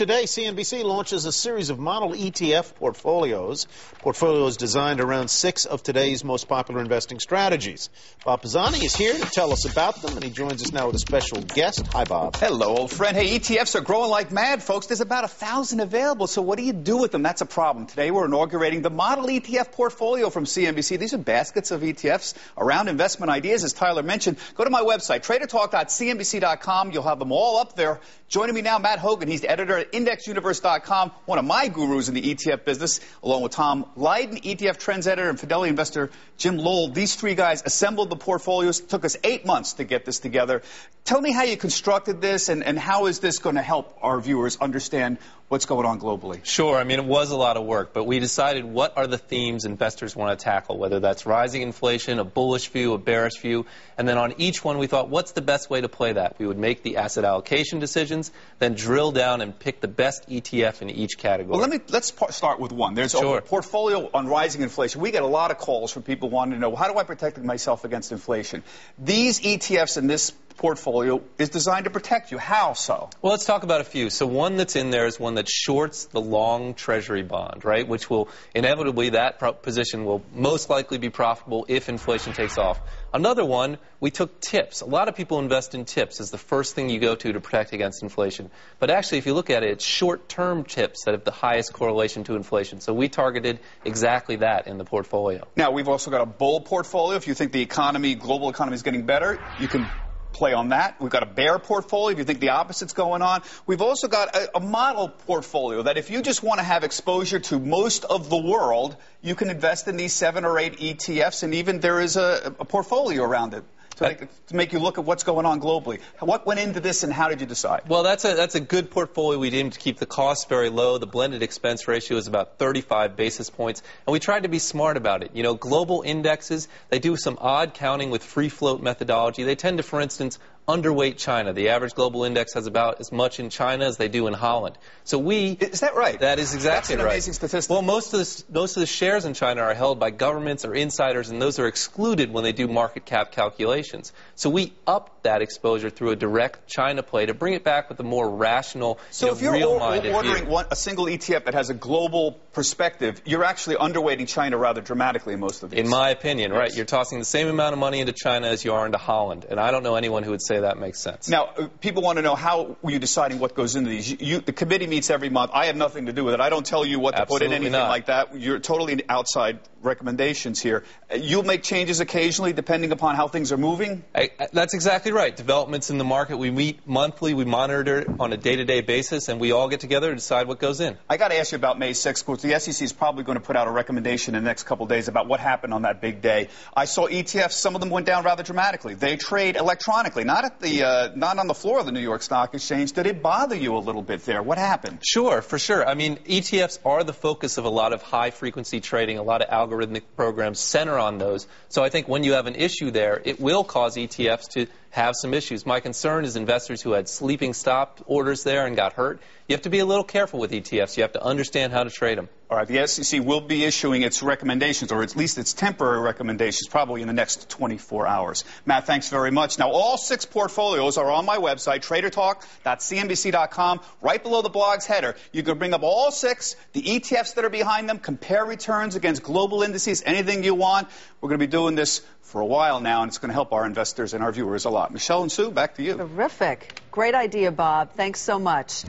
Today, CNBC launches a series of model ETF portfolios designed around 6 of today's most popular investing strategies. Bob Pisani is here to tell us about them, and he joins us now with a special guest. Hi, Bob. Hello, old friend. Hey, ETFs are growing like mad, folks. There's about 1,000 available, so what do you do with them? That's a problem. Today, we're inaugurating the model ETF portfolio from CNBC. These are baskets of ETFs around investment ideas, as Tyler mentioned. Go to my website, tradertalk.cnbc.com. You'll have them all up there. Joining me now, Matt Hogan. He's the editor at indexuniverse.com, one of my gurus in the ETF business, along with Tom Lydon, ETF trends editor, and Fidelity investor Jim Lowell. These three guys assembled the portfolios. It took us 8 months to get this together. Tell me how you constructed this, and how is this going to help our viewers understand what's going on globally? Sure. I mean, it was a lot of work, but we decided what are the themes investors want to tackle, whether that's rising inflation, a bullish view, a bearish view, and then on each one we thought, what's the best way to play that? We would make the asset allocation decisions, then drill down and pick the best ETF in each category. Well, let's start with one. There's a portfolio on rising inflation. We get a lot of calls from people wanting to know, how do I protect myself against inflation? These ETFs in this portfolio is designed to protect you. How so? Well, let's talk about a few. So one that's in there is one that shorts the long treasury bond, right, which will inevitably, that position will most likely be profitable if inflation takes off. Another one, we took tips. A lot of people invest in tips as the first thing you go to protect against inflation. But actually, if you look at it, it's short-term tips that have the highest correlation to inflation. So we targeted exactly that in the portfolio. Now, we've also got a bull portfolio. If you think the economy, global economy is getting better, you can play on that. We've got a bear portfolio if you think the opposite's going on. We've also got a model portfolio that if you just want to have exposure to most of the world, you can invest in these 7 or 8 ETFs, and even there is a portfolio around it to make you look at what's going on globally. What went into this, and how did you decide? Well, that's a good portfolio. We aimed to keep the costs very low. The blended expense ratio is about 35 basis points, and we tried to be smart about it. You know, global indexes, they do some odd counting with free float methodology. They tend to, for instance, underweight China. The average global index has about as much in China as they do in Holland. So Is that right? That is exactly right. That's an amazing statistic. Well, most of the shares in China are held by governments or insiders, and those are excluded when they do market cap calculations. So we upped that exposure through a direct China play to bring it back with a more rational, if you're ordering a single ETF that has a global perspective, you're actually underweighting China rather dramatically in most of these. In my opinion, right. You're tossing the same amount of money into China as you are into Holland, and I don't know anyone who would say that makes sense. Now, people want to know, how were you deciding what goes into these? The committee meets every month. I have nothing to do with it. I don't tell you what to put in, anything like that. You're totally outside recommendations here. You'll make changes occasionally depending upon how things are moving? That's exactly right. Developments in the market, we meet monthly, we monitor it on a day-to-day basis, and we all get together to decide what goes in. I got to ask you about May 6th, because the SEC is probably going to put out a recommendation in the next couple of days about what happened on that big day. I saw ETFs, some of them went down rather dramatically. They trade electronically, not on the floor of the New York Stock Exchange. Did it bother you a little bit there? What happened? Sure, for sure. I mean, ETFs are the focus of a lot of high-frequency trading. A lot of algorithmic programs center on those. So I think when you have an issue there, it will cause ETFs to have some issues. My concern is investors who had sleeping stop orders there and got hurt. You have to be a little careful with ETFs. You have to understand how to trade them. All right, the SEC will be issuing its recommendations, or at least its temporary recommendations, probably in the next 24 hours. Matt, thanks very much. Now, all 6 portfolios are on my website, tradertalk.cnbc.com. Right below the blog's header, you can bring up all 6, the ETFs that are behind them, compare returns against global indices, anything you want. We're going to be doing this for a while now, and it's going to help our investors and our viewers a lot. Michelle and Sue, back to you. Terrific. Great idea, Bob. Thanks so much.